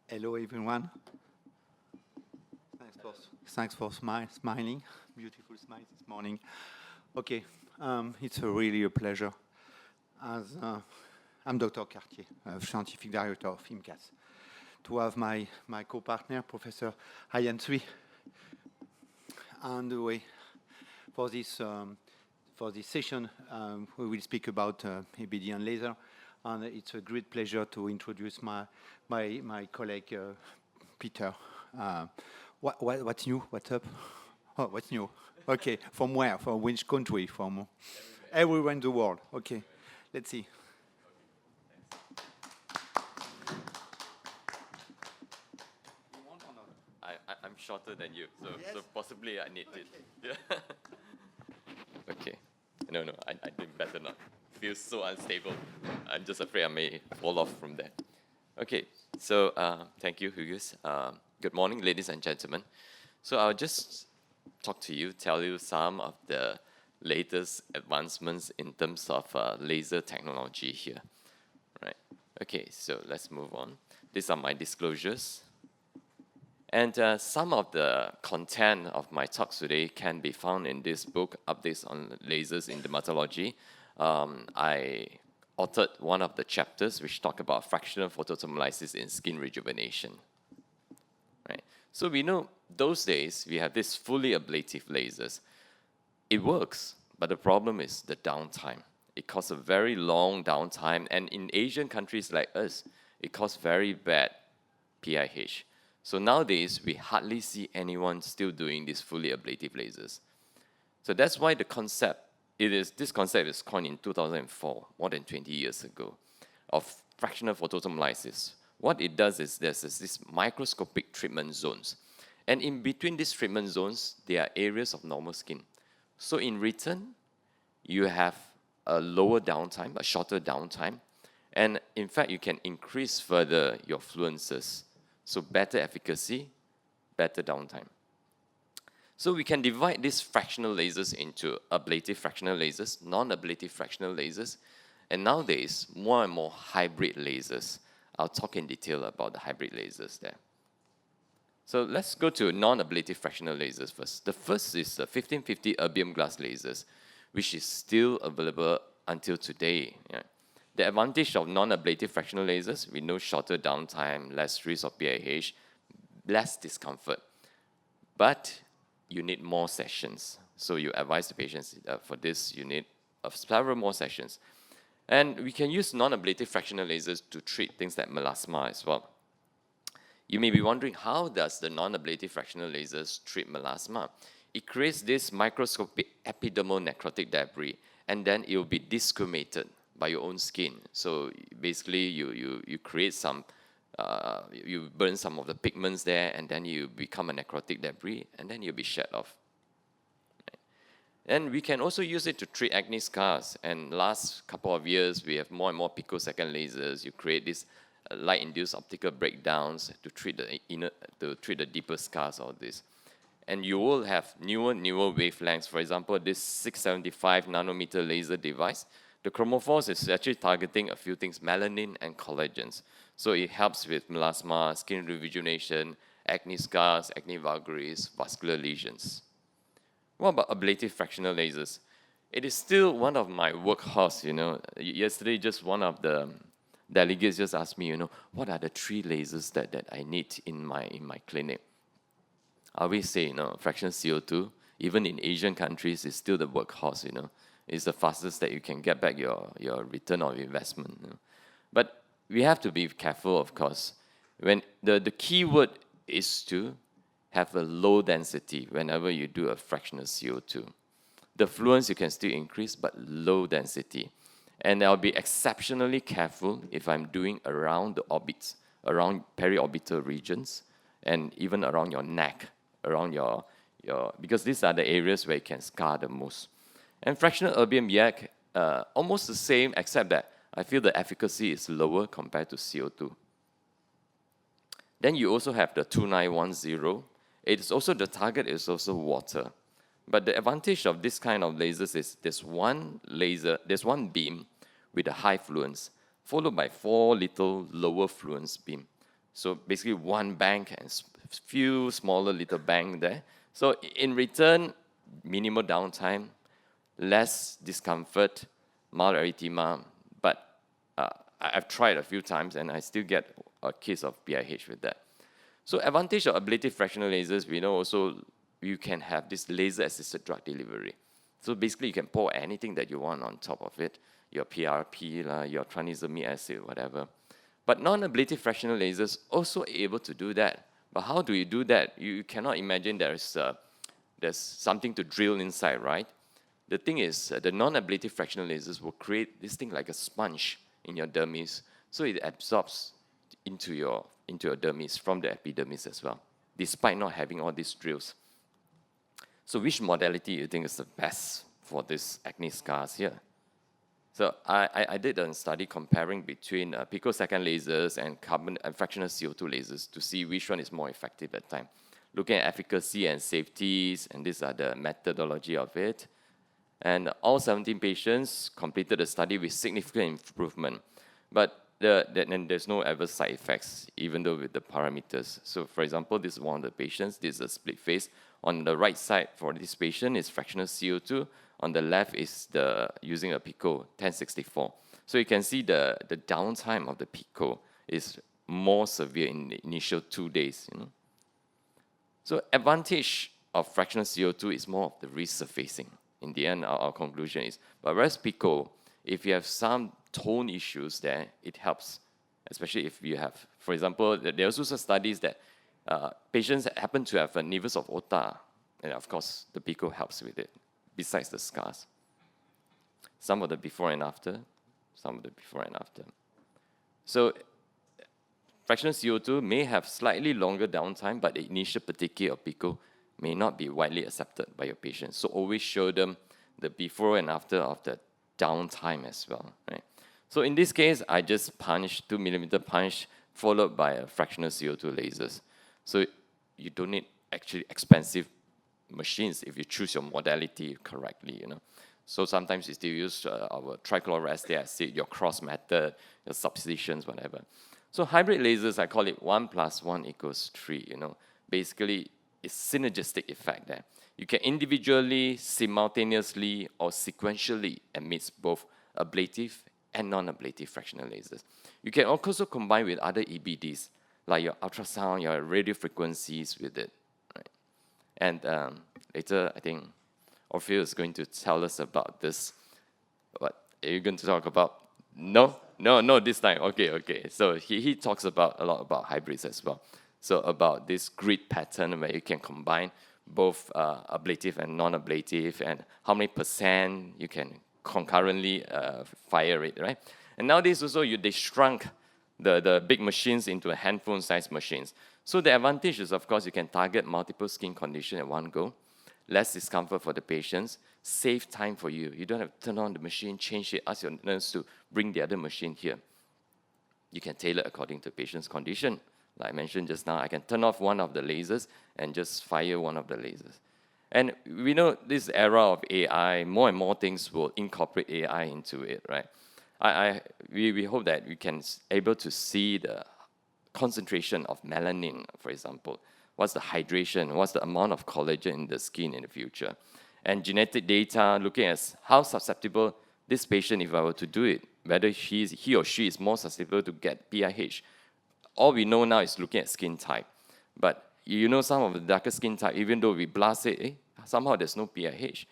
Hello, everyone. Thanks for smiling. Beautiful smile this morning. Okay, it's really a pleasure. As I'm Dr. Cartier, scientific director of IMCAS, to have my co-partner, Professor Haiyan Cui, on the way for this session. We will speak about ABD and laser, and it's a great pleasure to introduce my colleague Peter. What's new? What's up? Oh, what's new? Okay, from where? From which country? From everywhere in the world. Okay, let's see. I'm shorter than you, so possibly I need it. Yeah. Okay. No, I think better not. Feels so unstable. I'm just afraid I may fall off from there. Okay, so thank you, Hugues. Good morning, ladies and gentlemen. So I'll just talk to you, tell you some of the latest advancements in terms of laser technology here. Right. Okay, so let's move on. These are my disclosures. And some of the content of my talks today can be found in this book, Updates on Lasers in Dermatology. I authored one of the chapters which talk about fractional photothermolysis in skin rejuvenation. Right. So we know those days we have this fully ablative lasers. It works, but the problem is the downtime. It causes a very long downtime, and in Asian countries like us, it causes very bad PIH. So nowadays, we hardly see anyone still doing these fully ablative lasers. So that's why this concept is coined in 2004, more than 20 years ago, of fractional photothermolysis. What it does is there's this microscopic treatment zones. And in between these treatment zones, there are areas of normal skin. So in return, you have a lower downtime, a shorter downtime. And in fact, you can increase further your fluences. So better efficacy, better downtime. So we can divide these fractional lasers into ablative fractional lasers, non-ablative fractional lasers, and nowadays, more and more hybrid lasers. I'll talk in detail about the hybrid lasers there. So let's go to non-ablative fractional lasers first. The first is the 1550 erbium glass lasers, which is still available until today. Yeah. The advantage of non-ablative fractional lasers, we know shorter downtime, less risk of PIH, less discomfort. But you need more sessions. So you advise the patients for this, you need several more sessions. And we can use non-ablative fractional lasers to treat things like melasma as well. You may be wondering, how does the non-ablative fractional lasers treat melasma? It creates this microscopic epidermal necrotic debris, and then it will be desquamated by your own skin. So basically, you create some, you burn some of the pigments there, and then you become a necrotic debris, and then you'll be shed off. And we can also use it to treat acne scars. And last couple of years, we have more and more picosecond lasers. You create these light-induced optical breakdowns to treat the deeper scars of this. And you will have newer wavelengths. For example, this 675 nanometer laser device. The chromophores is actually targeting a few things, melanin and collagens. So it helps with melasma, skin rejuvenation, acne scars, acne vulgaris, vascular lesions. What about ablative fractional lasers? It is still one of my workhorse, Yesterday, just one of the delegates just asked me, what are the 3 lasers that I need in my clinic? I always say, fractional CO2, even in Asian countries, is still the workhorse, It's the fastest that you can get back your return on investment. But we have to be careful, of course. When the key word is to have a low density whenever you do a fractional CO2. The fluence you can still increase, but low density. And I'll be exceptionally careful if I'm doing around the orbits, around periorbital regions, and even around your neck, around your because these are the areas where you can scar the most. And fractional erbium YAG, almost the same, except that I feel the efficacy is lower compared to CO2. Then you also have the 2910. It's also, the target is also water. But the advantage of this kind of lasers is there's one beam with a high fluence, followed by 4 little lower fluence beam. So basically one bank and few smaller little bank there. So in return, minimal downtime, less discomfort, mild erythema, but I've tried a few times and I still get a case of PIH with that. So advantage of ablative fractional lasers, we know also you can have this laser-assisted drug delivery. So basically you can pour anything that you want on top of it, your PRP, your tranexamic acid, whatever. But non-ablative fractional lasers also able to do that. But how do you do that? You cannot imagine there's something to drill inside, right? The thing is, the non-ablative fractional lasers will create this thing like a sponge in your dermis, so it absorbs into your dermis from the epidermis as well, despite not having all these drills. So which modality you think is the best for this acne scars here? So I did a study comparing between picosecond lasers and carbon and fractional CO2 lasers to see which one is more effective at time. Looking at efficacy and safeties, and these are the methodology of it. And all 17 patients completed the study with significant improvement. But then there's no adverse side effects, even though with the parameters. So for example, this is one of the patients. This is a split face. On the right side for this patient is fractional CO2. On the left is using a Pico 1064. So you can see the downtime of the Pico is more severe in the initial 2 days. So advantage of fractional CO2 is more of the resurfacing. In the end, our conclusion is, but whereas Pico, if you have some tone issues there, it helps, especially if you have, for example, there are also studies that patients happen to have a nevus of Ota, and of course, the Pico helps with it, besides the scars. Some of the before and after, some of the before and after. So fractional CO2 may have slightly longer downtime, but the initial petechiae of Pico may not be widely accepted by your patients. So always show them the before and after of the downtime as well, right? So in this case, I just punched 2 millimeter punch followed by a fractional CO2 lasers. So you don't need actually expensive machines if you choose your modality correctly, So sometimes you still use our trichloroacetic acid, your cross method, your substitutions, whatever. So hybrid lasers, I call it 1 + 1 = 3, Basically, it's synergistic effect there. You can individually, simultaneously, or sequentially emit both ablative and non-ablative fractional lasers. You can also combine with other EBDs, like your ultrasound, your radio frequencies with it. Right? And later, I think Orpheus is going to tell us about this. What are you going to talk about? No, this time. Okay. So he talks a lot about hybrids as well. So about this grid pattern where you can combine both ablative and non-ablative, and how many percent you can concurrently fire it, right? And nowadays also they shrunk the big machines into handphone-sized machines. So the advantage is, of course, you can target multiple skin conditions at one go, less discomfort for the patients, save time for you. You don't have to turn on the machine, change it, ask your nurse to bring the other machine here. You can tailor according to patient's condition. Like I mentioned just now, I can turn off one of the lasers and just fire one of the lasers. And we know this era of AI, more and more things will incorporate AI into it, right? We hope that we can able to see the concentration of melanin, for example. What's the hydration? What's the amount of collagen in the skin in the future? And genetic data, looking at how susceptible this patient, if I were to do it, whether he or she is more susceptible to get PIH. All we know now is looking at skin type. But some of the darker skin type, even though we blast it, somehow there's no PIH.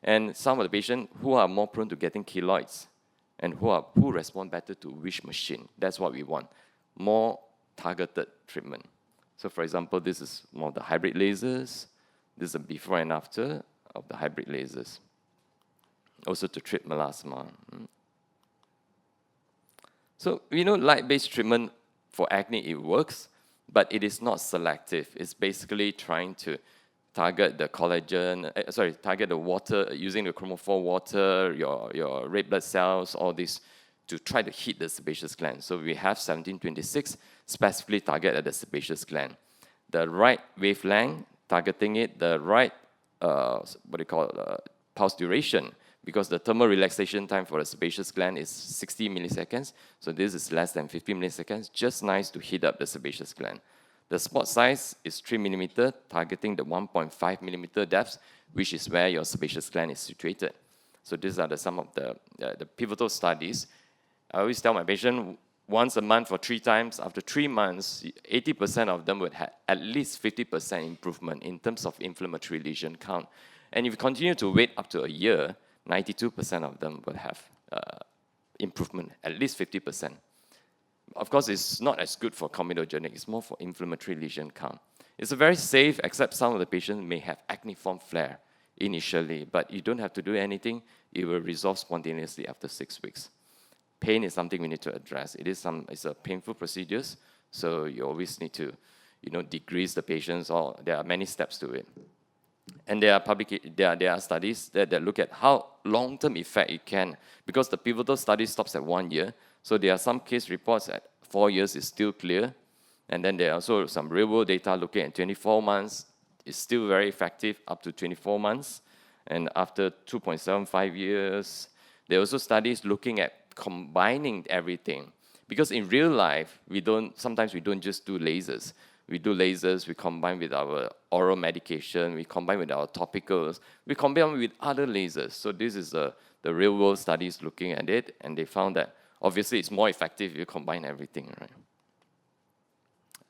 And some of the patients who are more prone to getting keloids and who respond better to which machine. That's what we want. More targeted treatment. So for example, this is one of the hybrid lasers. This is a before and after of the hybrid lasers. Also to treat melasma. So light-based treatment for acne, it works, but it is not selective. It's basically trying to target the collagen, target the water, using the chromophore water, your red blood cells, all this, to try to hit the sebaceous gland. So we have 1726 specifically target at the sebaceous gland. The right wavelength, targeting it, the right, pulse duration, because the thermal relaxation time for the sebaceous gland is 60 milliseconds. So this is less than 50 milliseconds, just nice to heat up the sebaceous gland. The spot size is 3 millimeter, targeting the 1.5 millimeter depth, which is where your sebaceous gland is situated. So these are some of the pivotal studies. I always tell my patient once a month for 3 times. After 3 months, 80% of them would have at least 50% improvement in terms of inflammatory lesion count. And if you continue to wait up to a year, 92% of them will have improvement, at least 50%. Of course, it's not as good for comedogenic. It's more for inflammatory lesion count. It's very safe, except some of the patients may have acneiform flare initially, but you don't have to do anything. It will resolve spontaneously after 6 weeks. Pain is something we need to address. It's a painful procedure, so you always need to, degrease the patients, or there are many steps to it. And there are studies that look at how long-term effect it can, because the pivotal study stops at 1 year. So there are some case reports at 4 years is still clear. And then there are also some real-world data looking at 24 months. It's still very effective up to 24 months. And after 2.75 years, there are also studies looking at combining everything. Because in real life, sometimes we don't just do lasers. We do lasers, we combine with our oral medication, we combine with our topicals, we combine with other lasers. So this is the real-world studies looking at it, and they found that obviously it's more effective if you combine everything, right?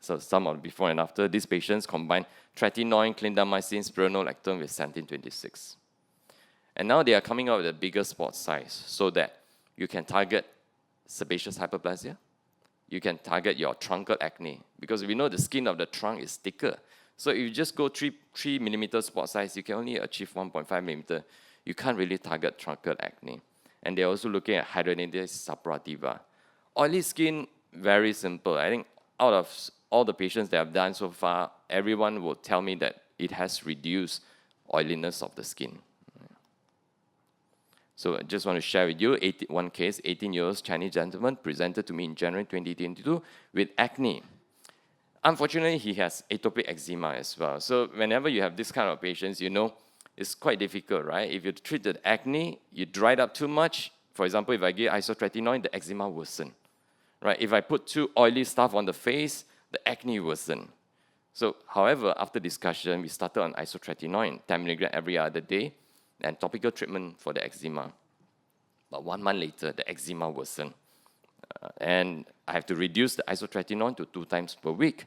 So some of before and after, these patients combine tretinoin, clindamycin, spironolactone with 1726. And now they are coming out with a bigger spot size so that you can target sebaceous hyperplasia, you can target your truncal acne, because we know the skin of the trunk is thicker. So if you just go 3 millimeter spot size, you can only achieve 1.5 millimeter. You can't really target truncal acne. And they're also looking at hidradenitis suppurativa. Oily skin, very simple. I think out of all the patients that I've done so far, everyone will tell me that it has reduced oiliness of the skin. So I just want to share with you one case, 18-year-old Chinese gentleman presented to me in January 2022 with acne. Unfortunately, he has atopic eczema as well. So whenever you have this kind of patients, it's quite difficult, right? If you treat the acne, you dried up too much. For example, if I give isotretinoin, the eczema worsen, right? If I put too oily stuff on the face, the acne worsen. So, however, after discussion, we started on isotretinoin, 10 milligram every other day, and topical treatment for the eczema. But 1 month later, the eczema worsened. And I have to reduce the isotretinoin to 2 times per week.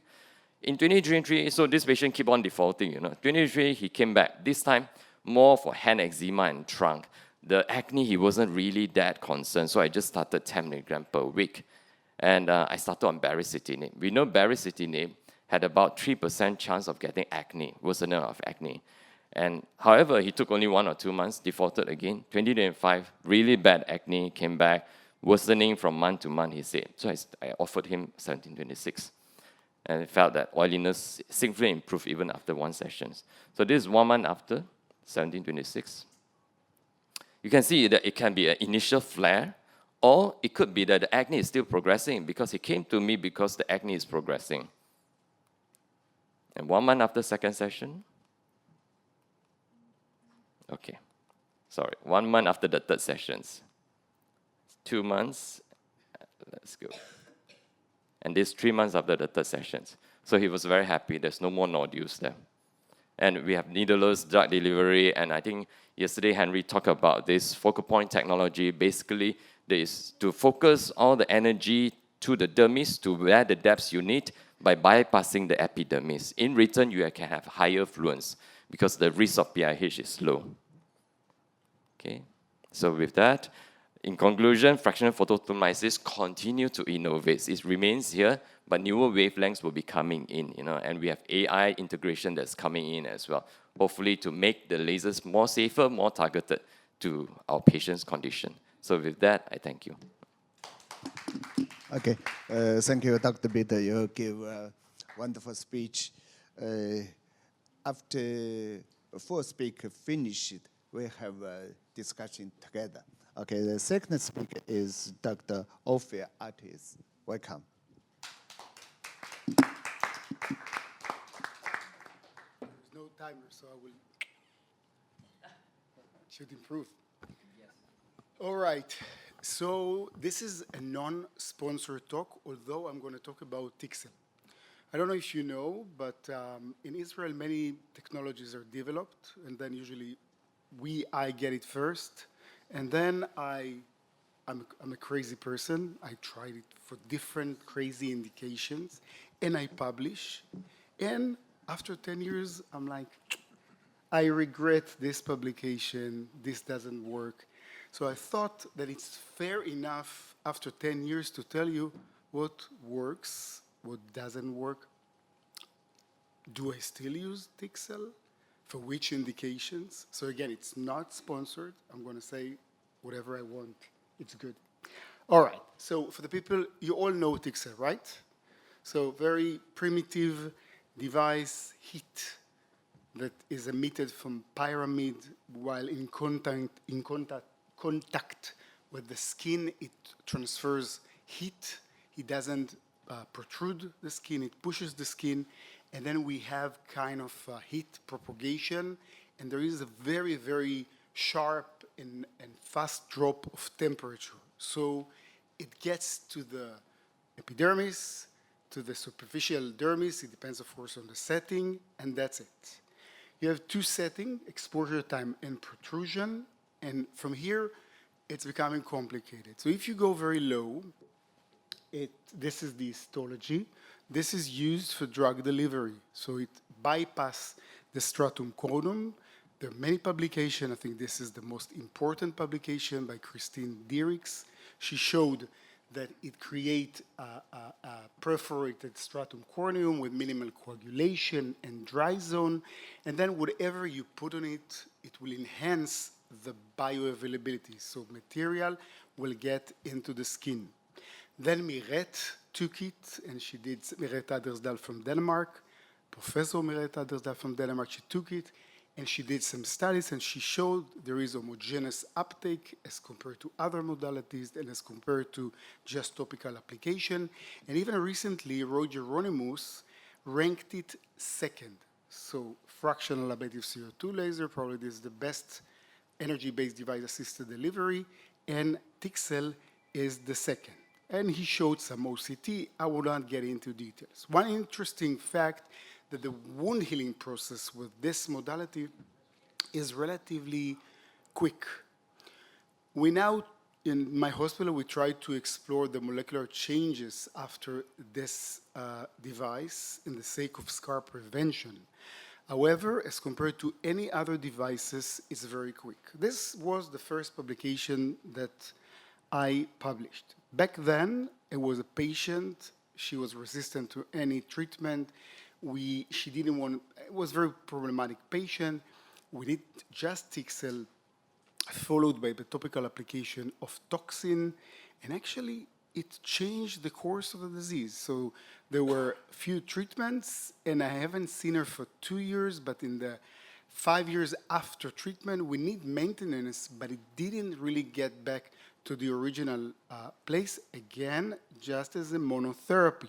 In 2023, so this patient keep on defaulting, 2023, he came back. This time, more for hand eczema and trunk. The acne, he wasn't really that concerned, so I just started 10 milligram per week. And I started on baricitinib. We know baricitinib had about 3% chance of getting acne, worsening of acne. And however, he took only 1 or 2 months, defaulted again. 2025, really bad acne, came back, worsening from month to month, he said. So I offered him 1726. And I felt that oiliness significantly improved even after 1 session. So this is 1 month after 1726. You can see that it can be an initial flare, or it could be that the acne is still progressing because he came to me because the acne is progressing. And 1 month after 2nd session, okay, sorry, 1 month after the 3rd sessions, 2 months, let's go. And this 3 months after the 3rd sessions. So he was very happy, there's no more nodules there. And we have needleless drug delivery, and I think yesterday Henry talked about this focal point technology. Basically, there is to focus all the energy to the dermis, to where the depths you need, by bypassing the epidermis. In return, you can have higher fluence, because the risk of PIH is low. Okay, so with that, in conclusion, fractional photothermolysis continue to innovate. It remains here, but newer wavelengths will be coming in, and we have AI integration that's coming in as well, hopefully to make the lasers more safer, more targeted to our patient's condition. So with that, I thank you. Okay, thank you, Dr. Bitter. You gave a wonderful speech. After 4 speakers finished, we have a discussion together. Okay, the second speaker is Dr. Ophir Artis. Welcome. There's no timer, so I will should improve. Yes. All right. So this is a non-sponsored talk, although I'm going to talk about Tixel. I don't know if you know, but in Israel, many technologies are developed, and then usually I get it first, and then I'm a crazy person. I tried it for different crazy indications, and I publish. And after 10 years, I'm like, I regret this publication. This doesn't work. So I thought that it's fair enough after 10 years to tell you what works, what doesn't work. Do I still use Tixel? For which indications? So again, it's not sponsored. I'm going to say whatever I want. It's good. All right. So for the people, you all know Tixel, right? So very primitive device, heat that is emitted from pyramid while in contact with the skin. It transfers heat. It doesn't protrude the skin. It pushes the skin. And then we have kind of heat propagation. And there is a very, very sharp and fast drop of temperature. So it gets to the epidermis, to the superficial dermis. It depends, of course, on the setting, and that's it. You have two settings, exposure time and protrusion, and from here, it's becoming complicated. So if you go very low, this is the histology. This is used for drug delivery, so it bypasses the stratum corneum. There are many publications. I think this is the most important publication by Christine Dierickx. She showed that it creates a perforated stratum corneum with minimal coagulation and dry zone. And then whatever you put on it, it will enhance the bioavailability. So material will get into the skin. Then Mirette took it, and she did, Mirette Addersdal from Denmark, Professor Mirette Addersdal from Denmark, she took it, and she did some studies, and she showed there is homogeneous uptake as compared to other modalities and as compared to just topical application. And even recently, Roy Geronimus ranked it second. So fractional ablative CO2 laser, probably this is the best energy-based device-assisted delivery, and Tixel is the second. And he showed some OCT. I will not get into details. One interesting fact that the wound healing process with this modality is relatively quick. We now, in my hospital, we try to explore the molecular changes after this device in the sake of scar prevention. However, as compared to any other devices, it's very quick. This was the first publication that I published. Back then, it was a patient. She was resistant to any treatment. She didn't want, it was a very problematic patient. We did just Tixel, followed by the topical application of toxin, and actually it changed the course of the disease. So there were a few treatments, and I haven't seen her for 2 years, but in the 5 years after treatment, we need maintenance, but it didn't really get back to the original place, again, just as a monotherapy.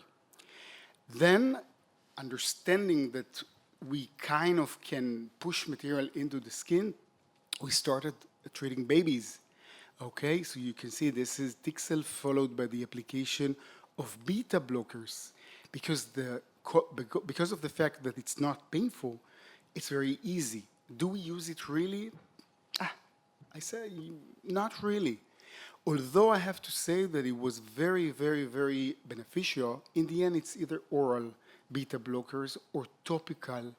Then, understanding that we kind of can push material into the skin, we started treating babies. Okay, so you can see this is Tixel followed by the application of beta blockers. Because of the fact that it's not painful, it's very easy. Do we use it really? I say not really. Although I have to say that it was very, very, very beneficial, in the end it's either oral beta blockers or topical.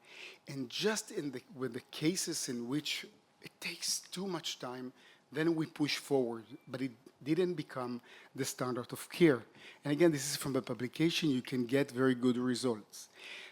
And just with the cases in which it takes too much time, then we push forward, but it didn't become the standard of care. And again, this is from a publication, you can get very good results.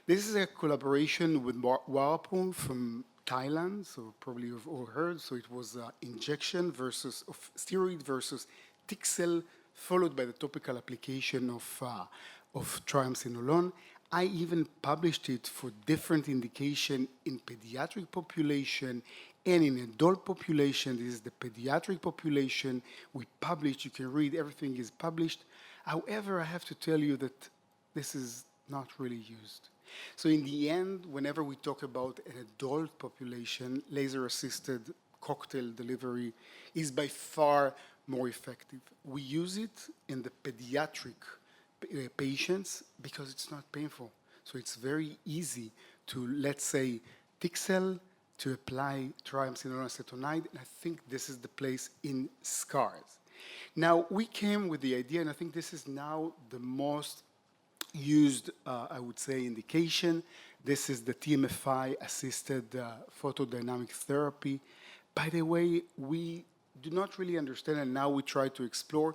This is a collaboration with Warapong from Thailand, so probably you've all heard. So it was injection of steroid versus Tixel, followed by the topical application of triamcinolone. I even published it for different indication in pediatric population and in adult population. This is the pediatric population. We published, you can read, everything is published. However, I have to tell you that this is not really used. So in the end, whenever we talk about an adult population, laser-assisted cocktail delivery is by far more effective. We use it in the pediatric patients because it's not painful. So it's very easy to, let's say, Tixel, to apply triamcinolone acetonide, and I think this is the place in scars. Now, we came with the idea, and I think this is now the most used, I would say, indication. This is the TMFI-assisted photodynamic therapy. By the way, we do not really understand, and now we try to explore.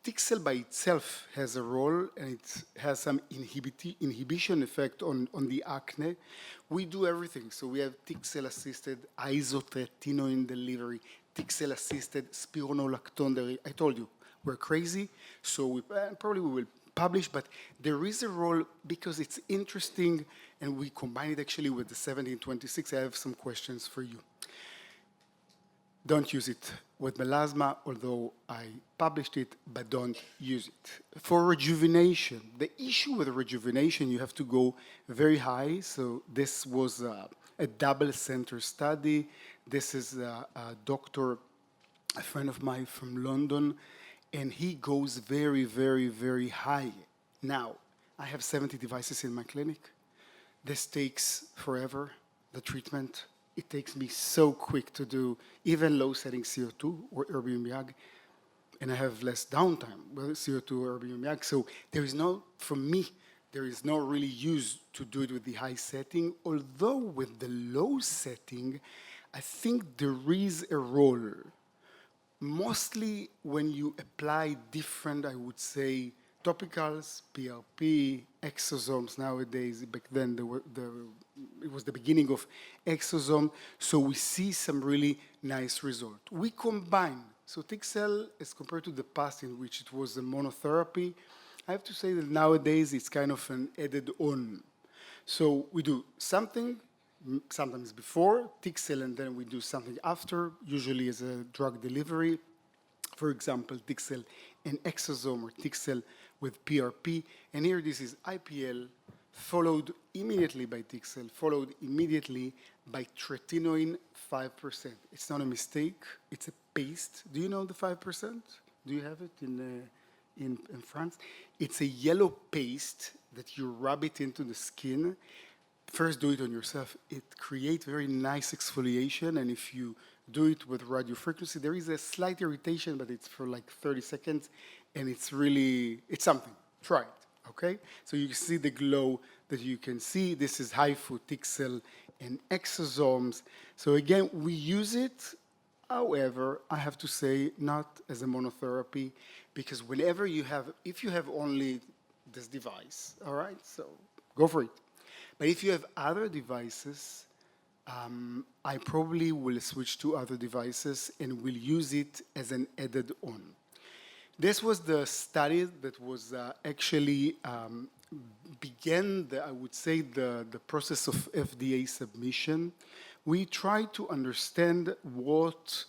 Tixel by itself has a role, and it has some inhibition effect on the acne. We do everything. So we have Tixel-assisted isotretinoin delivery, Tixel-assisted spironolactone delivery. I told you, we're crazy, so we probably will publish, but there is a role because it's interesting, and we combine it actually with the 1726. I have some questions for you. Don't use it with melasma, although I published it, but don't use it. For rejuvenation, the issue with rejuvenation, you have to go very high. So this was a double center study. This is a doctor, a friend of mine from London, and he goes very, very, very high. Now, I have 70 devices in my clinic. This takes forever, the treatment. It takes me so quick to do even low-setting CO2 or Erbium-YAG, and I have less downtime with CO2 or Erbium-YAG. So there is no, for me, there is no really use to do it with the high setting, although with the low setting, I think there is a role. Mostly when you apply different, I would say, topicals, PRP, exosomes nowadays. Back then, it was the beginning of exosome, so we see some really nice result. We combine, so Tixel, as compared to the past in which it was a monotherapy, I have to say that nowadays it's kind of an added on. So we do something, sometimes before Tixel, and then we do something after, usually as a drug delivery. For example, Tixel and exosome, or Tixel with PRP. And here this is IPL, followed immediately by Tixel, followed immediately by tretinoin 5%. It's not a mistake, it's a paste. Do you know the 5%? Do you have it in France? It's a yellow paste that you rub it into the skin. First do it on yourself. It creates very nice exfoliation, and if you do it with radiofrequency, there is a slight irritation, but it's for like 30 seconds, and it's really, it's something. Try it, okay? So you see the glow that you can see. This is HIFU, Tixel, and exosomes. So again, we use it, however, I have to say, not as a monotherapy, because whenever you have, if you have only this device, all right, so go for it. But if you have other devices, I probably will switch to other devices and will use it as an added on. This was the study that was actually began, I would say, the process of FDA submission. We tried to understand what,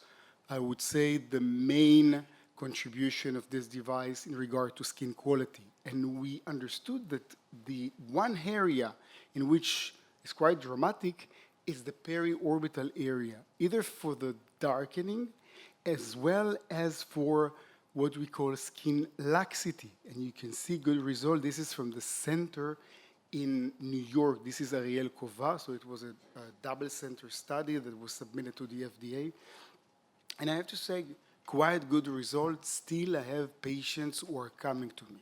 I would say, the main contribution of this device in regard to skin quality. And we understood that the one area in which is quite dramatic is the periorbital area, either for the darkening as well as for what we call skin laxity. And you can see good result. This is from the center in New York. This is Ariel Kova, so it was a double center study that was submitted to the FDA. And I have to say, quite good results. Still, I have patients who are coming to me.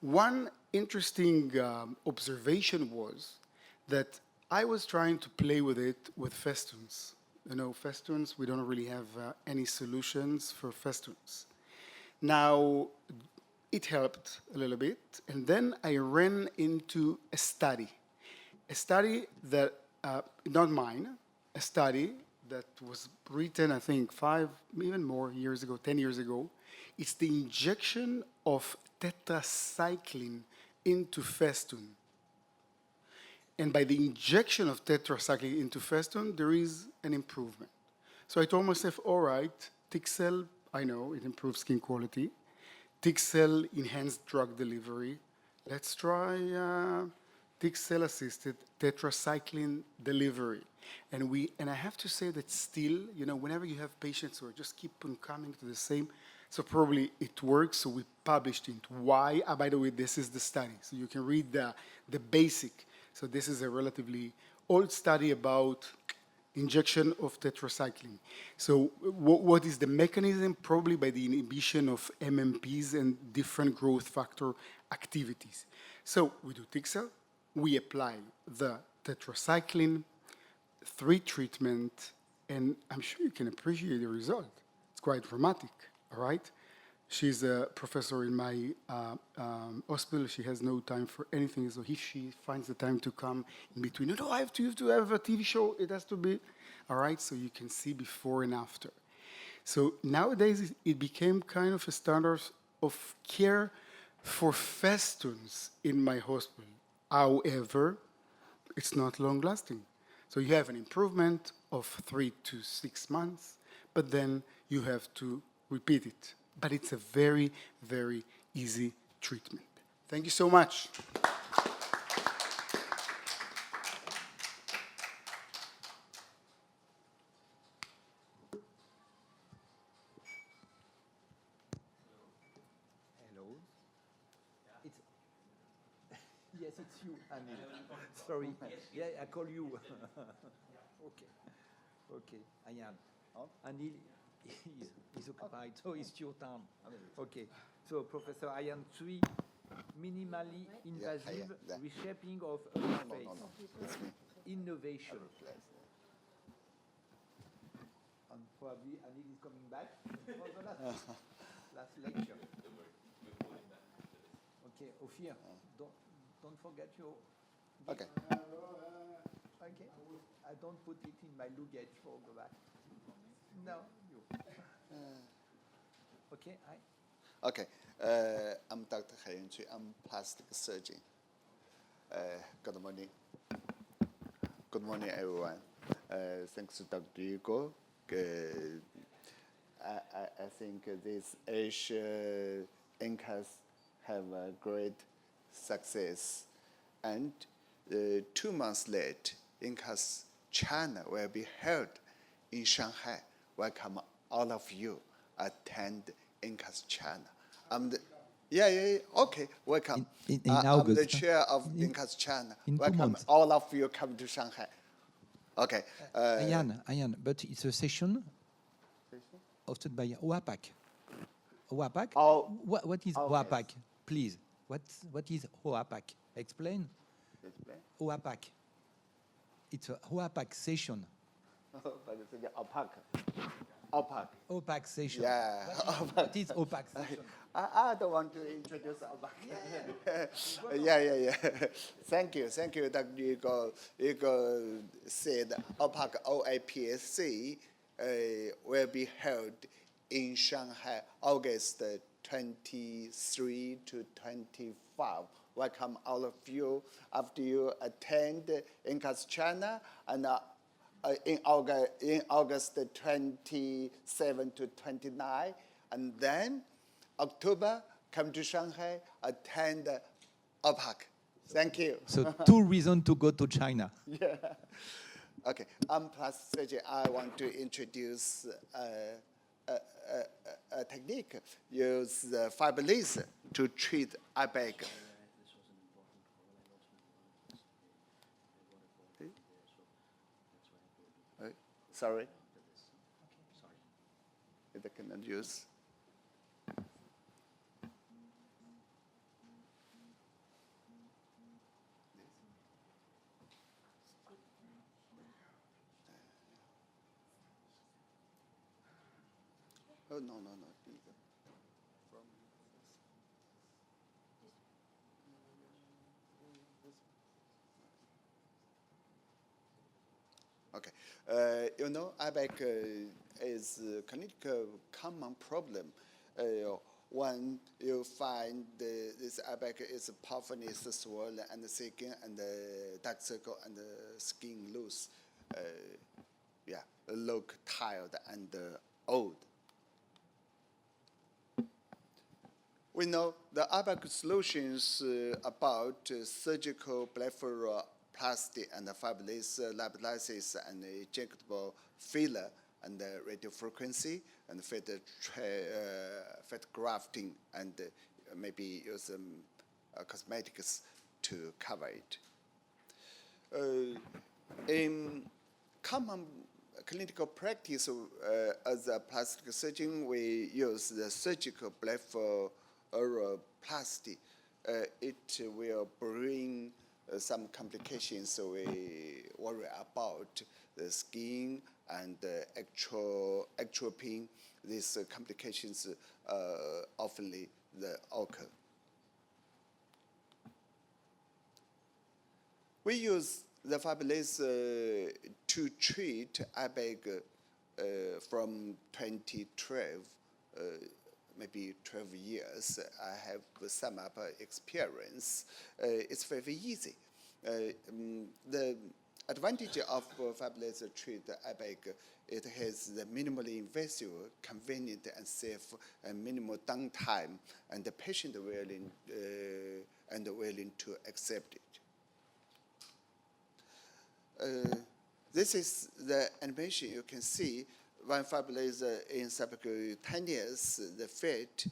One interesting observation was that I was trying to play with it with festoons. You know, festoons, we don't really have any solutions for festoons. Now, it helped a little bit, and then I ran into a study that, not mine, a study that was written, I think, 5, even more years ago, 10 years ago. It's the injection of tetracycline into festoon. And by the injection of tetracycline into festoon, there is an improvement. So I told myself, all right, Tixel, I know it improves skin quality. Tixel enhanced drug delivery. Let's try T cell assisted tetracycline delivery. And I have to say that still, whenever you have patients who are just keep on coming to the same, so probably it works. So we published it. Why? By the way, this is the study. So you can read the basic. So this is a relatively old study about injection of tetracycline. So what is the mechanism? Probably by the inhibition of MMPs and different growth factor activities. So we do T cell, we apply the tetracycline, 3 treatment, and I'm sure you can appreciate the result. It's quite dramatic, all right? She's a professor in my hospital. She has no time for anything. So if she finds the time to come in between, I have to have a TV show. It has to be, all right? So you can see before and after. So nowadays, it became kind of a standard of care for festoons in my hospital. However, it's not long lasting. So you have an improvement of 3 to 6 months, but then you have to repeat it. But it's a very, very easy treatment. Thank you so much. Hello. It's yes, it's you, Anil. Sorry. Yeah, I call you. Okay. Okay, Ayan. Anil is occupied, so it's your turn. Okay. So Professor Ayan Tsui, minimally invasive reshaping of upper face. Innovation. And probably Anil is coming back for the last lecture. Okay, Ophir, don't forget your. Okay. Okay. I don't put it in my luggage for the back. No, you. Okay, Okay. I'm Dr. Haiyun Cui. I'm plastic surgeon. Good morning. Good morning, everyone. Thanks to Dr. Hugo. I think this Asia INCAS have a great success. And 2 months late, INCAS China will be held in Shanghai. Welcome all of you attend INCAS China. Okay, welcome. In I'm the August. chair of INCAS China. in 2 Welcome months. all of you come to Shanghai. Okay. Ayan, but it's a session hosted by OAPAC. OAPAC? Oh, What is okay. OAPAC? Please, what is OAPAC? Explain. OAPAC. It's a OAPAC session. But it's opaque. OPAC session. Yeah. What is OPAC session? I don't want to introduce opaque. Yeah. Thank you, Dr. Hugo said opaque OAPSC will be held in Shanghai August 23 to 25. Welcome all of you after you attend INCAS China and in August 27 to 29, and then October come to Shanghai, attend OPAC. Thank you. So 2 reasons to go to China. Okay, I'm plastic surgeon. I want to introduce a technique. Use fiber laser to treat eye bag. Sorry. I cannot use. Oh, no. Okay. IBAC is a clinical common problem. When you find this IBAC is puffiness, swollen, and thickened, and dark circle, and skin loose. Look tired and old. We know the ABAC solutions about surgical blepharoplasty and fibrillase lipolysis and injectable filler and radiofrequency and fat grafting and maybe use cosmetics to cover it. In common clinical practice as a plastic surgeon, we use the surgical blepharoplasty. It will bring some complications, so we worry about the skin and actual pain. These complications often occur. We use the fibrillase to treat ABAG from 2012, maybe 12 years. I have some experience. It's very easy. The advantage of fibrillase treat ABAG, it has the minimally invasive, convenient and safe, and minimal downtime, and the patient willing to accept it. This is the animation. You can see when fibrillase in subcutaneous, the fat,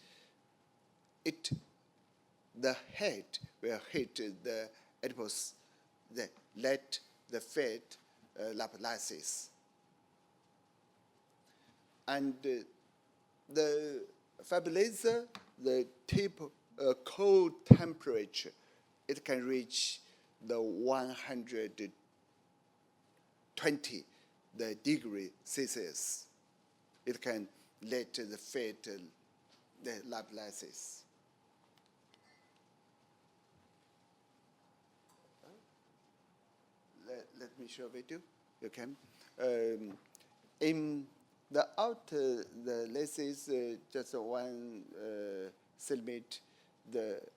the head will hit the adipose that let the fat lipolysis. And the fibrillase, the tip cold temperature, it can reach the 120 the degree Celsius. It can let the fat the lipolysis. Let me show video. You can. In the outer, this is just one centimeter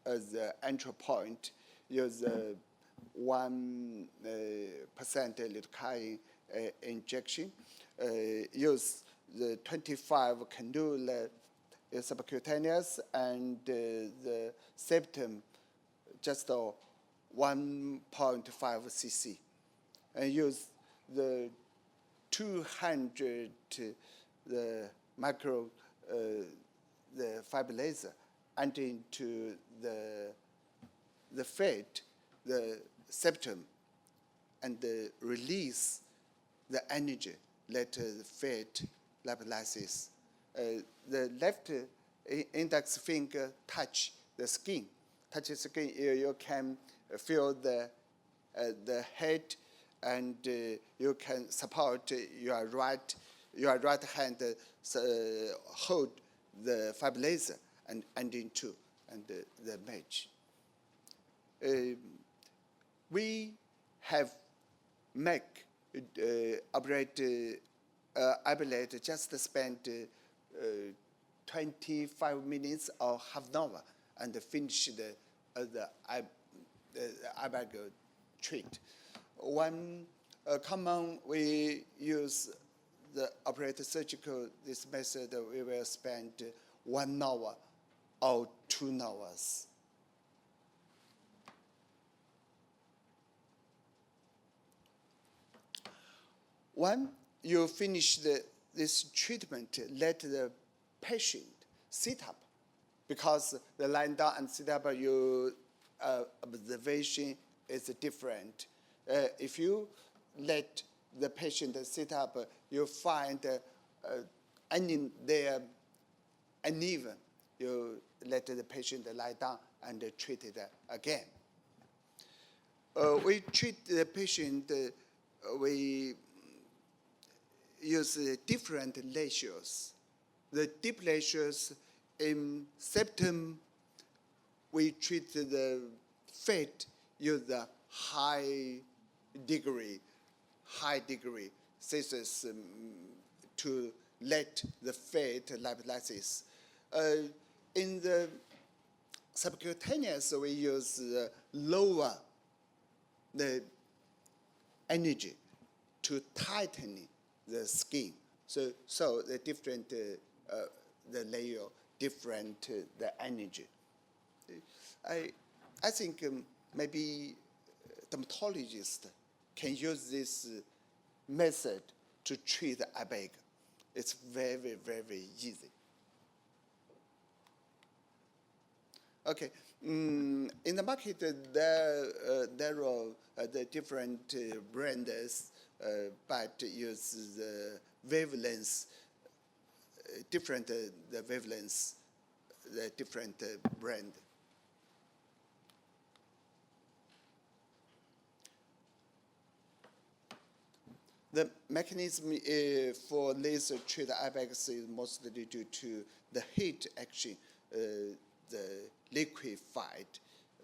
as the entry point. Use 1% lidocaine injection. Use the 25 cannula subcutaneous and the septum just 1.5 cc. And use the 200 the micro the fibrillase and into the fat, the septum, and release the energy, let the fat lipolysis. The left index finger touch the skin. Touch the skin, you can feel the head, and you can support your right hand hold the fibrillase and into and the match. We have operate just spent 25 minutes or half an hour and finish the ABAG treat. One common we use the operator surgical, this method we will spend 1 hour or 2 hours. When you finish this treatment, let the patient sit up, because the lying down and sit up, your observation is different. If you let the patient sit up, you find there uneven. You let the patient lie down and treat it again. We treat the patient, we use different ratios. The deep ratios in septum, we treat the fat use the high degree Celsius to let the fat lipolysis. In the subcutaneous, we use lower the energy to tighten the skin. So the different the layer, different the energy. I think maybe dermatologists can use this method to treat eye bag. It's very, very easy. Okay, in the market there are the different brands, but use the wavelengths, different the wavelengths, the different brand. The mechanism for laser treat eye bags is mostly due to the heat action. The liquefied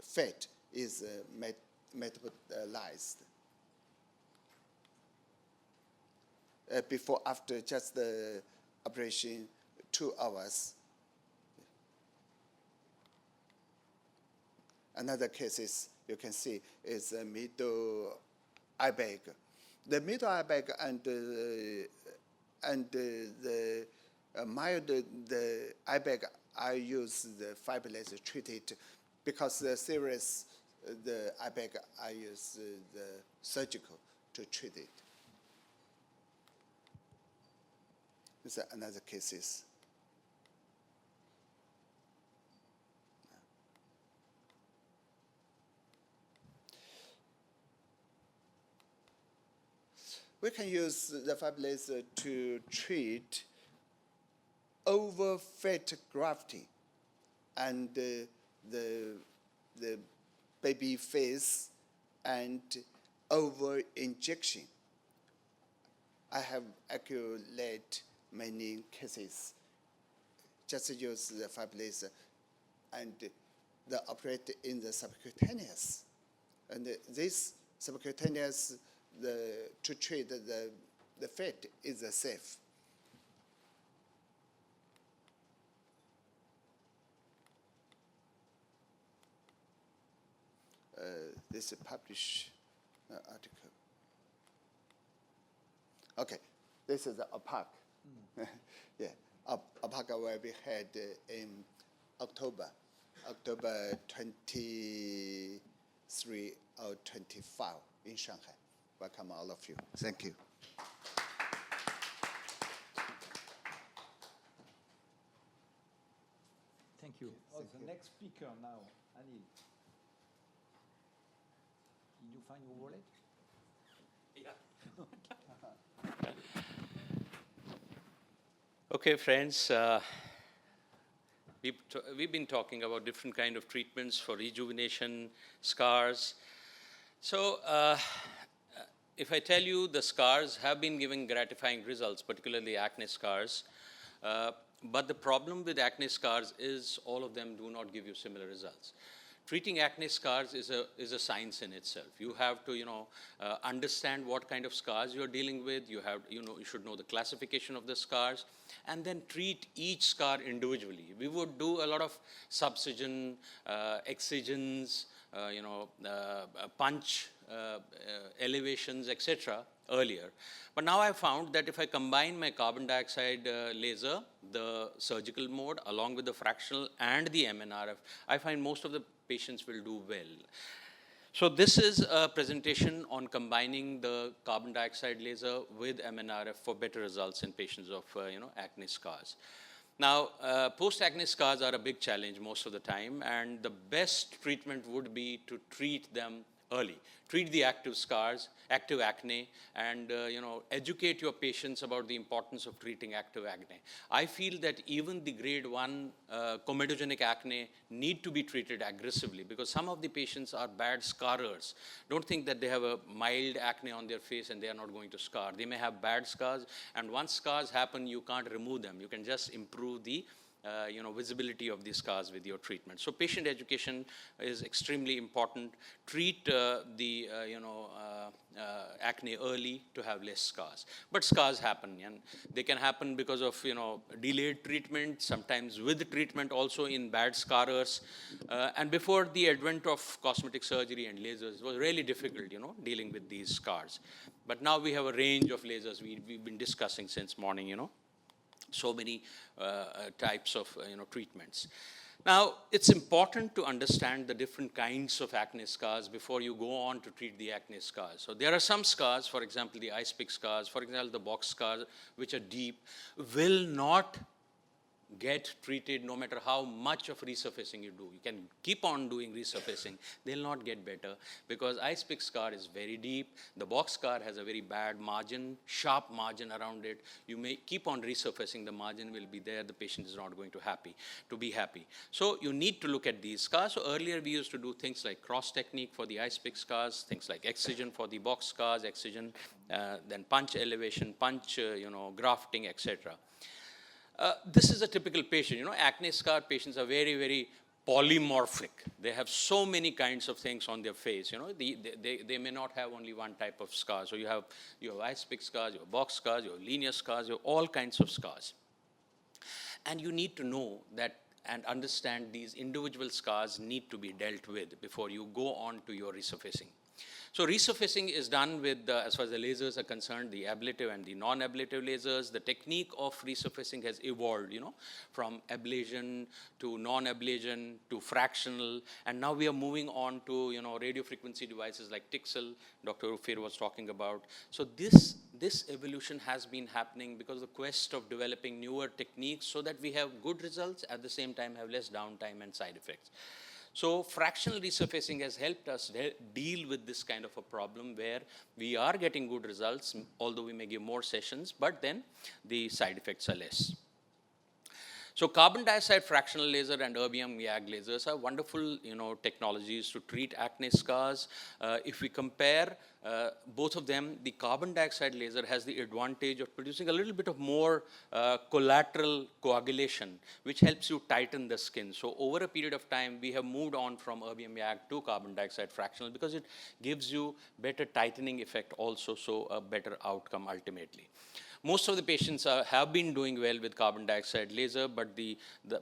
fat is metabolized. Before, after just the operation, 2 hours. Another cases you can see is a middle eye bag. The middle eye bag and the mild the eye bag, I use the fiber laser treated, because the serious the eye bag I use the surgical to treat it. These are another cases. We can use the fiber laser to treat over fat grafting and the baby face and over injection. I have accumulated many cases. Just use the fiber laser and the operate in the subcutaneous. And this subcutaneous, to treat the fat is safe. This is a published article. Okay, this is the APAC. Yeah, APAC will be held in October 23 or 25 in Shanghai. Welcome all of you. Thank you. Thank you. Oh, the next speaker now, Anil. Did you find your wallet? Okay, friends, we've been talking about different kind of treatments for rejuvenation, scars. So if I tell you the scars have been giving gratifying results, particularly acne scars, but the problem with acne scars is all of them do not give you similar results. Treating acne scars is a science in itself. You have to, understand what kind of scars you're dealing with. You should know the classification of the scars, and then treat each scar individually. We would do a lot of subcision, excisions, punch elevations, etc. earlier. But now I found that if I combine my carbon dioxide laser, the surgical mode, along with the fractional and the MNRF, I find most of the patients will do well. So this is a presentation on combining the carbon dioxide laser with MNRF for better results in patients of acne scars. Now, post-acne scars are a big challenge most of the time, and the best treatment would be to treat them early. Treat the active scars, active acne, and educate your patients about the importance of treating active acne. I feel that even the grade 1 comedogenic acne need to be treated aggressively, because some of the patients are bad scarers. Don't think that they have a mild acne on their face and they are not going to scar. They may have bad scars, and once scars happen, you can't remove them. You can just improve the visibility of these scars with your treatment. So patient education is extremely important. Treat the acne early to have less scars. But scars happen, and they can happen because of delayed treatment, sometimes with treatment also in bad scarers. And before the advent of cosmetic surgery and lasers, it was really difficult, dealing with these scars. But now we have a range of lasers we've been discussing since morning, so many types of treatments. Now, it's important to understand the different kinds of acne scars before you go on to treat the acne scars. So there are some scars, for example, the ice pick scars, for example, the box scars, which are deep, will not get treated no matter how much of resurfacing you do. You can keep on doing resurfacing, they'll not get better because ice pick scar is very deep. The box scar has a very bad margin, sharp margin around it. You may keep on resurfacing, the margin will be there, the patient is not going to be happy. So you need to look at these scars. So earlier we used to do things like cross technique for the ice pick scars, things like excision for the box scars, excision, then punch elevation, punch, grafting, etc. This is a typical patient. Acne scar patients are very, very polymorphic. They have so many kinds of things on their face. They may not have only one type of scar. So you have ice pick scars, you have box scars, you have linear scars, you have all kinds of scars. And you need to know that and understand these individual scars need to be dealt with before you go on to your resurfacing. So resurfacing is done with, as far as the lasers are concerned, the ablative and the non-ablative lasers. The technique of resurfacing has evolved, from ablation to non-ablation to fractional. And now we are moving on to, radio frequency devices like Tixel, Dr. Ufir was talking about. So this evolution has been happening because of the quest of developing newer techniques so that we have good results, at the same time have less downtime and side effects. So fractional resurfacing has helped us deal with this kind of a problem where we are getting good results, although we may give more sessions, but then the side effects are less. So carbon dioxide fractional laser and erbium YAG lasers are wonderful, technologies to treat acne scars. If we compare both of them, the carbon dioxide laser has the advantage of producing a little bit of more collateral coagulation, which helps you tighten the skin. So over a period of time, we have moved on from erbium YAG to carbon dioxide fractional because it gives you better tightening effect also, so a better outcome ultimately. Most of the patients have been doing well with carbon dioxide laser, but the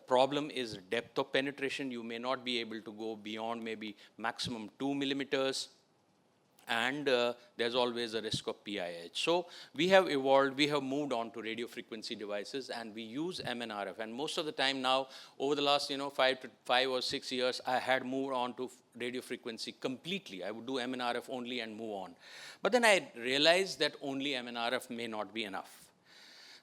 problem is depth of penetration. You may not be able to go beyond maybe maximum 2 millimeters. And there's always a risk of PIH. So we have evolved, we have moved on to radio frequency devices, and we use MNRF. And most of the time now, over the last 5 or 6 years, I had moved on to radio frequency completely. I would do MNRF only and move on. But then I realized that only MNRF may not be enough.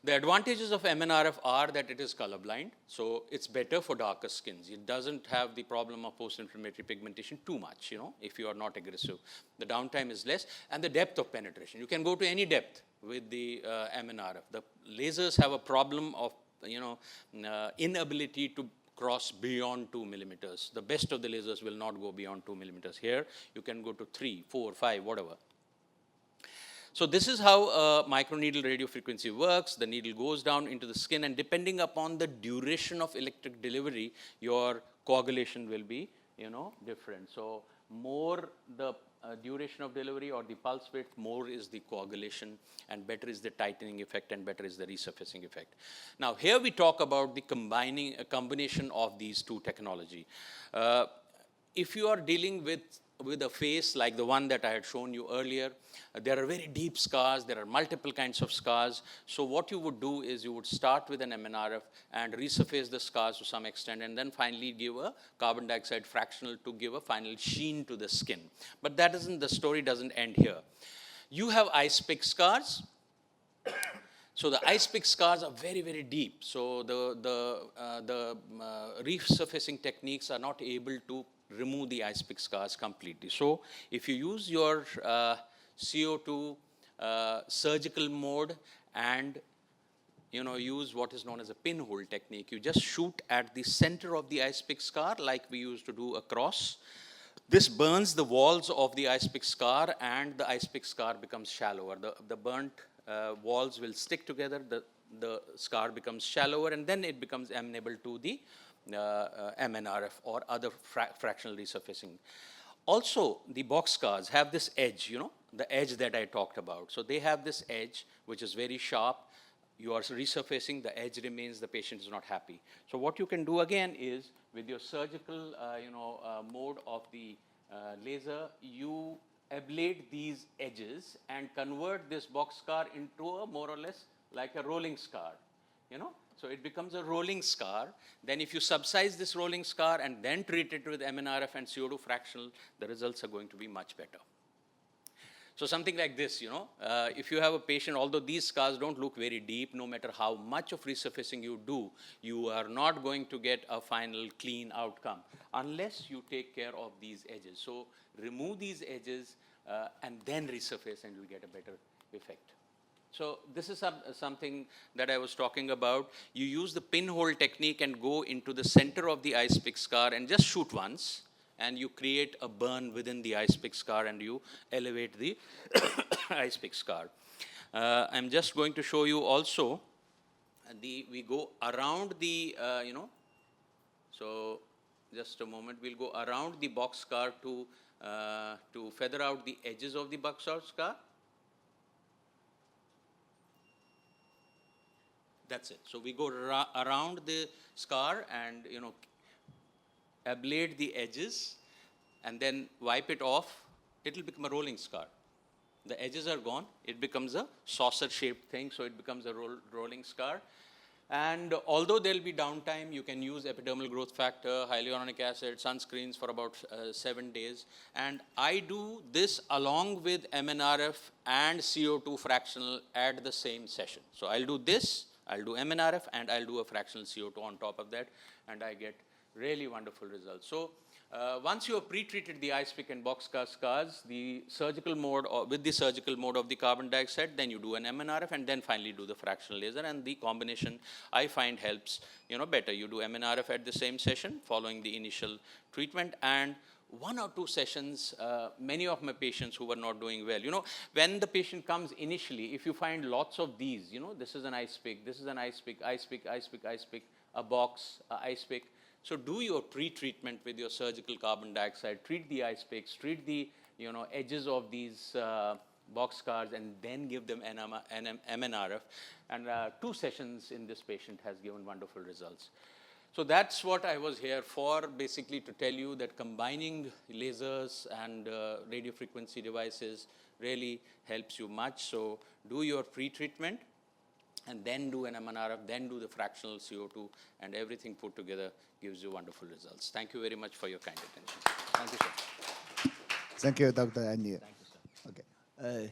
The advantages of MNRF are that it is colorblind, so it's better for darker skins. It doesn't have the problem of post-inflammatory pigmentation too much, if you are not aggressive. The downtime is less, and the depth of penetration. You can go to any depth with the MNRF. The lasers have a problem of, inability to cross beyond 2 millimeters. The best of the lasers will not go beyond 2 millimeters. Here, you can go to 3, 4, 5, whatever. So this is how microneedle radio frequency works. The needle goes down into the skin, and depending upon the duration of electric delivery, your coagulation will be, different. So more the duration of delivery or the pulse width, more is the coagulation, and better is the tightening effect, and better is the resurfacing effect. Now here we talk about the combination of these two technology. If you are dealing with a face like the one that I had shown you earlier, there are very deep scars, there are multiple kinds of scars. So what you would do is you would start with an MNRF and resurface the scars to some extent, and then finally give a carbon dioxide fractional to give a final sheen to the skin. But the story doesn't end here. You have ice pick scars. So the ice pick scars are very, very deep. So the resurfacing techniques are not able to remove the ice pick scars completely. So if you use your CO2 surgical mode and use what is known as a pinhole technique, you just shoot at the center of the ice pick scar like we used to do across. This burns the walls of the ice pick scar, and the ice pick scar becomes shallower. The burnt walls will stick together, the scar becomes shallower, and then it becomes amenable to the MNRF or other fractional resurfacing. Also, the box scars have this edge, the edge that I talked about. So they have this edge, which is very sharp. You are resurfacing, the edge remains, the patient is not happy. So what you can do again is, with your surgical, mode of the laser, you ablate these edges and convert this box scar into a more or less like a rolling scar. So it becomes a rolling scar. Then if you subsize this rolling scar and then treat it with MNRF and CO2 fractional, the results are going to be much better. So something like this, if you have a patient, although these scars don't look very deep, no matter how much of resurfacing you do, you are not going to get a final clean outcome unless you take care of these edges. So remove these edges and then resurface and you'll get a better effect. So this is something that I was talking about. You use the pinhole technique and go into the center of the ice pick scar and just shoot once, and you create a burn within the ice pick scar and you elevate the ice pick scar. I'm just going to show you also, we go around the, so just a moment, we'll go around the box scar to feather out the edges of the box scar. That's it. So we go around the scar and, ablate the edges and then wipe it off. It will become a rolling scar. The edges are gone. It becomes a saucer-shaped thing, so it becomes a rolling scar. And although there will be downtime, you can use epidermal growth factor, hyaluronic acid, sunscreens for about 7 days. And I do this along with MNRF and CO2 fractional at the same session. So I'll do this, I'll do MNRF, and I'll do a fractional CO2 on top of that, and I get really wonderful results. So once you have pre-treated the ice pick and box scar scars, the surgical mode, or with the surgical mode of the carbon dioxide, then you do an MNRF and then finally do the fractional laser, and the combination I find helps better. You do MNRF at the same session following the initial treatment, and 1 or 2 sessions, many of my patients who were not doing well, when the patient comes initially, if you find lots of these, this is an ice pick, this is an ice pick, ice pick, ice pick, ice pick, a box, ice pick. So do your pre-treatment with your surgical carbon dioxide, treat the ice picks, treat the edges of these box scars, and then give them an MNRF. And 2 sessions in this patient has given wonderful results. So that's what I was here for, basically to tell you that combining lasers and radio frequency devices really helps you much. So do your pre-treatment and then do an MNRF, then do the fractional CO2, and everything put together gives you wonderful results. Thank you very much for your kind attention. Thank you, sir. Thank you, Dr. Anil. Thank you, sir. Okay.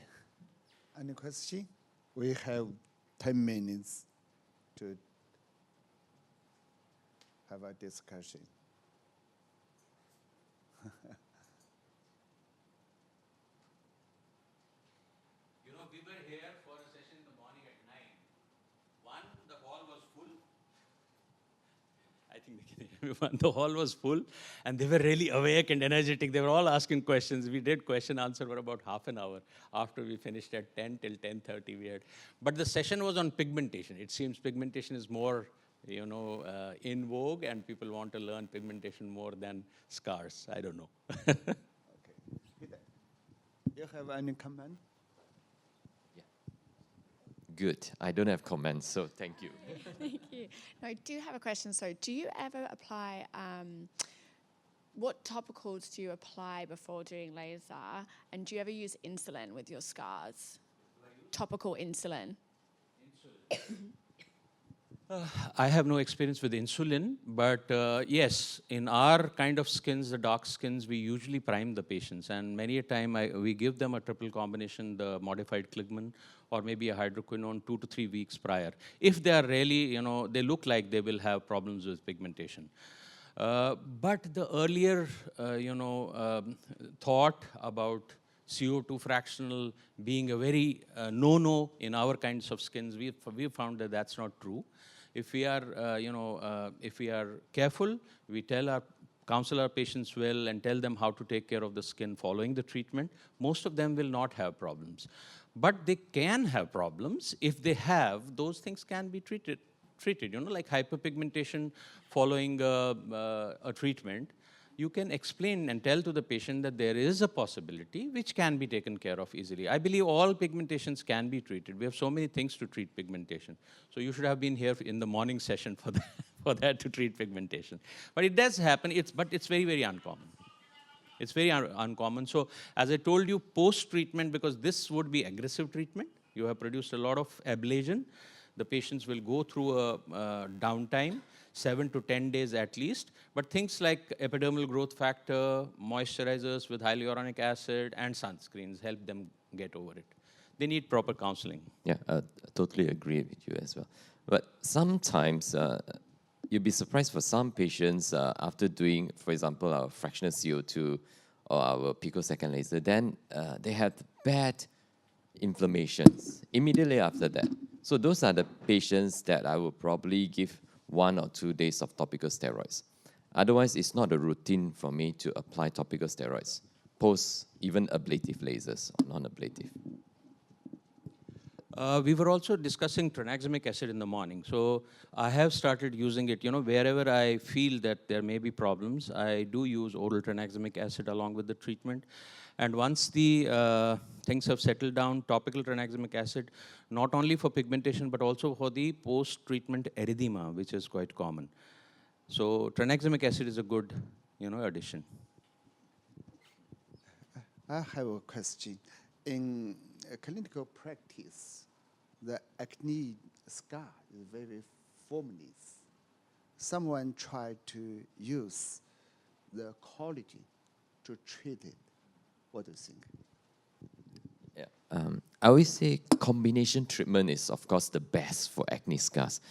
Any question? We have 10 minutes to have a discussion. We were here for a session in the morning at 9. One, the hall was full. I think they can hear me. One, the hall was full, and they were really awake and energetic. They were all asking questions. We did question answer for about half an hour. After we finished at 10 till 10:30, we had. But the session was on pigmentation. It seems pigmentation is more in vogue, and people want to learn pigmentation more than scars. I don't know. Okay. Peter, you have any comment? Good. I don't have comments, so thank you. Thank you. No, I do have a question. So, do you ever apply, what topicals do you apply before doing laser? And do you ever use insulin with your scars? Topical insulin. I have no experience with insulin, but yes, in our kind of skins, the dark skins, we usually prime the patients, and many a time we give them a triple combination, the modified Kligman, or maybe a hydroquinone 2 to 3 weeks prior. If they are really, they look like they will have problems with pigmentation. But the earlier, thought about CO2 fractional being a very no-no in our kinds of skins, we found that that's not true. If we are, if we are careful, we counsel our patients well and tell them how to take care of the skin following the treatment, most of them will not have problems. But they can have problems. If they have, those things can be treated, like hyperpigmentation following a treatment. You can explain and tell to the patient that there is a possibility which can be taken care of easily. I believe all pigmentations can be treated. We have so many things to treat pigmentation. So you should have been here in the morning session for that to treat pigmentation. But it does happen, but it's very, very uncommon. It's very uncommon. So as I told you, post-treatment, because this would be aggressive treatment, you have produced a lot of ablation. The patients will go through a downtime, 7 to 10 days at least. But things like epidermal growth factor, moisturizers with hyaluronic acid, and sunscreens help them get over it. They need proper counseling. Yeah, totally agree with you as well. But sometimes you'll be surprised for some patients after doing, for example, our fractional CO2 or our picosecond laser, then they have bad inflammations immediately after that. So those are the patients that I will probably give 1 or 2 days of topical steroids. Otherwise, it's not a routine for me to apply topical steroids, post even ablative lasers or non-ablative. We were also discussing tranexamic acid in the morning. So I have started using it, wherever I feel that there may be problems, I do use oral tranexamic acid along with the treatment. And once the things have settled down, topical tranexamic acid, not only for pigmentation, but also for the post-treatment erythema, which is quite common. So tranexamic acid is a good, addition. I have a question. In clinical practice, the acne scar is very formless. Someone tried to use the collagen to treat it. What do you think? Yeah, I always say combination treatment is, of course, the best for acne scars.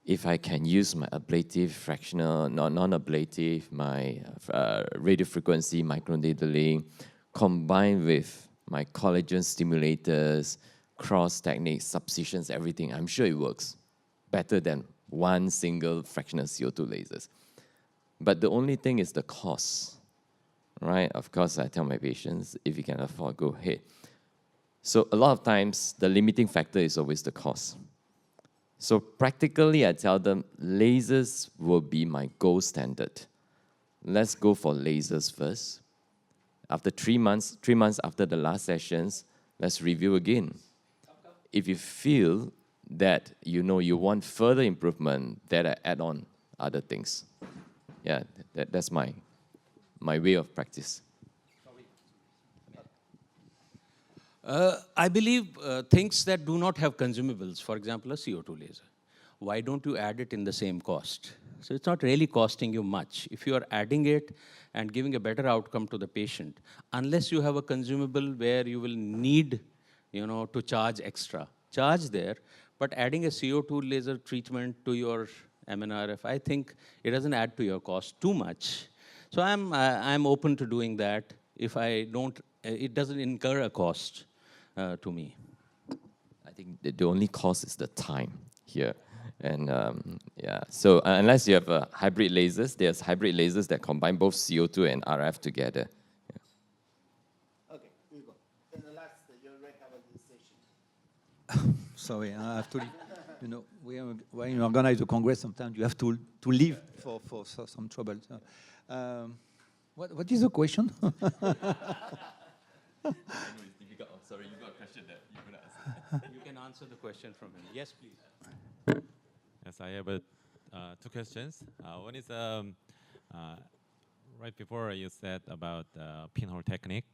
If I can use my ablative, fractional, non-ablative, my radiofrequency microneedling, combined with my collagen stimulators, cross techniques, substitutions, everything, I'm sure it works better than one single fractional CO2 lasers. But the only thing is the cost, right? Of course, I tell my patients, if you can afford, go ahead. So a lot of times, the limiting factor is always the cost. So practically, I tell them, lasers will be my gold standard. Let's go for lasers first. After 3 months after the last sessions, let's review again. If you feel that you want further improvement, then I add on other things. Yeah, that's my way of practice. I believe things that do not have consumables, for example, a CO2 laser, why don't you add it in the same cost? So it's not really costing you much. If you are adding it and giving a better outcome to the patient, unless you have a consumable where you will need, to charge extra, charge there, but adding a CO2 laser treatment to your MNRF, I think it doesn't add to your cost too much. So I'm open to doing that if it doesn't incur a cost to me. I think the only cost is the time here. And yeah, so unless you have hybrid lasers, there's hybrid lasers that combine both CO2 and RF together. Yeah. Okay, you go. Then the last, you already have this session. Sorry, I have to leave. When you organize a congress, sometimes you have to leave for some trouble. So, what is the question? I know it's difficult. Oh, sorry, you got a question that you're going to ask. You can answer the question from him. Yes, please. Yes, I have 2 questions. One is right before you said about pinhole technique.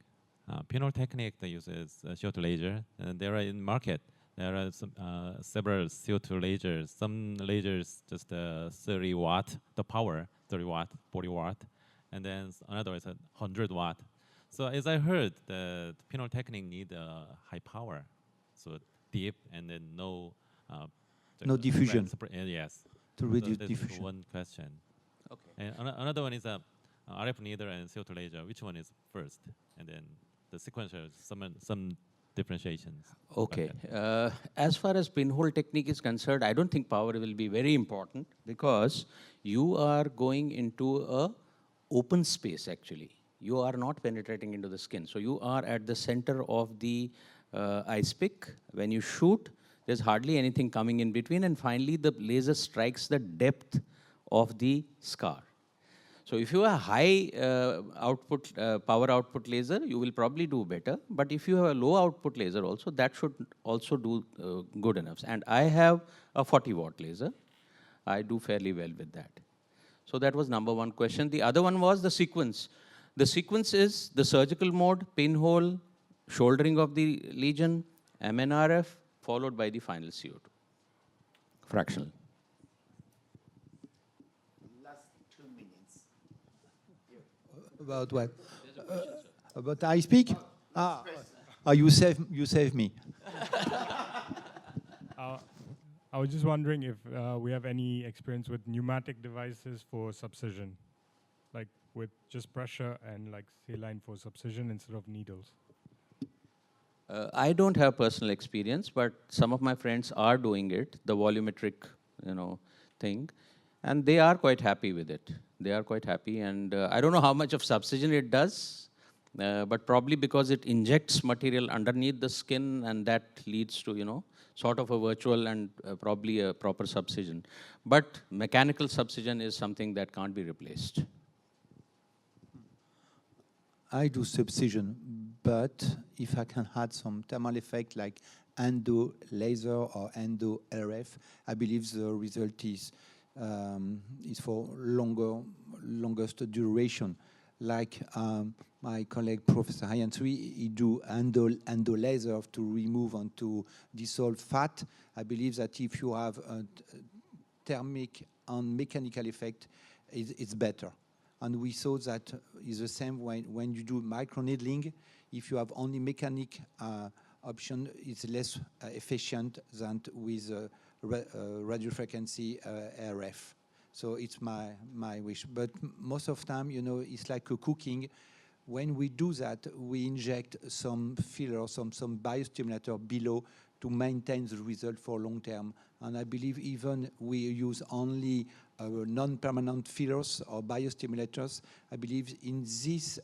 Pinhole technique that uses CO2 laser. There are in market. There are several CO2 lasers. Some lasers just 30 watt, the power 30 watt, 40 watt, and then another is 100 watt. So as I heard, the pinhole technique need high power, so deep and then no diffusion. Yes. To reduce that's diffusion. one question. Okay. And another one is RF needle and CO2 laser. Which one is first? And then the sequential, some differentiations. Okay. As far as pinhole technique is concerned, I don't think power will be very important because you are going into a open space actually. You are not penetrating into the skin. So you are at the center of the ice pick. When you shoot, there's hardly anything coming in between, and finally the laser strikes the depth of the scar. So if you have a high power output laser, you will probably do better. But if you have a low output laser also, that should also do good enough. And I have a 40 watt laser. I do fairly well with that. So that was number one question. The other one was the sequence. The sequence is the surgical mode, pinhole, shouldering of the lesion, MNRF, followed by the final CO2. fractional. Last 2 minutes. About what? About I speak? You save me. I was just wondering if we have any experience with pneumatic devices for subcision, like with just pressure and like saline for subcision instead of needles. I don't have personal experience, but some of my friends are doing it, the volumetric, thing, and they are quite happy with it. They are quite happy, and I don't know how much of subcision it does, but probably because it injects material underneath the skin, and that leads to, sort of a virtual and probably a proper subcision. But mechanical subcision is something that can't be replaced. I do subcision, but if I can add some thermal effect like endo laser or endo RF, I believe the result is for longest duration. Like my colleague Professor Hayansui, he do endo laser to remove and to dissolve fat. I believe that if you have a thermic and mechanical effect, it's better. And we saw that is the same when you do microneedling. If you have only mechanic option, it's less efficient than with radiofrequency RF. So it's my wish. But most of the time, it's like a cooking. When we do that, we inject some filler, some biostimulator below to maintain the result for long term. And I believe even we use only non-permanent fillers or biostimulators, I believe in this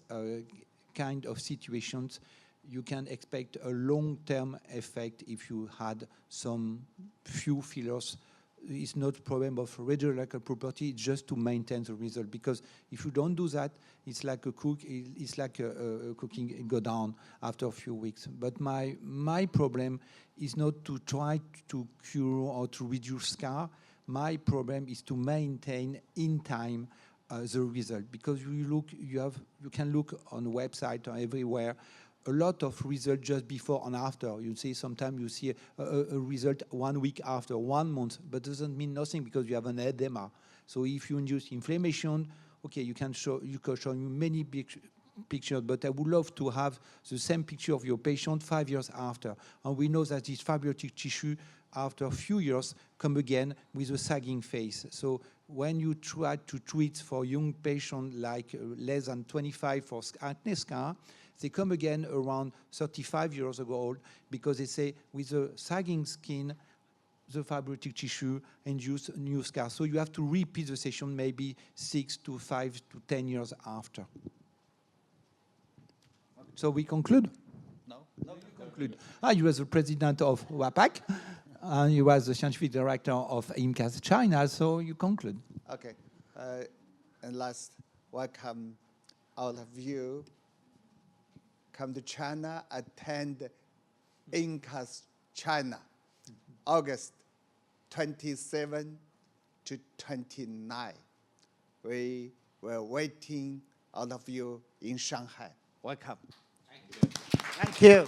kind of situations, you can expect a long-term effect if you had some few fillers. It's not a problem of radiological property, it's just to maintain the result. Because if you don't do that, it's like a cooking, it go down after a few weeks. But my problem is not to try to cure or to reduce scar. My problem is to maintain in time the result. Because you can look on the website or everywhere, a lot of results just before and after. You see, sometimes you see a result 1 week after, 1 month, but doesn't mean nothing because you have an edema. So if you induce inflammation, okay, you can show you many pictures, but I would love to have the same picture of your patient 5 years after. And we know that this fibrotic tissue, after a few years, come again with a sagging face. So when you try to treat for young patients like less than 25 for acne scar, they come again around 35 years old because they say with the sagging skin, the fibrotic tissue induce new scars. So you have to repeat the session maybe 6 to 5 to 10 years after. So we conclude? No, you conclude. You was the president of WAPAC, and you was the scientific director of IMCAS China, so you conclude. Okay. And last, welcome all of you. Come to China, attend IMCAS China, August 27 to 29. We were waiting all of you in Shanghai. Welcome. Thank you.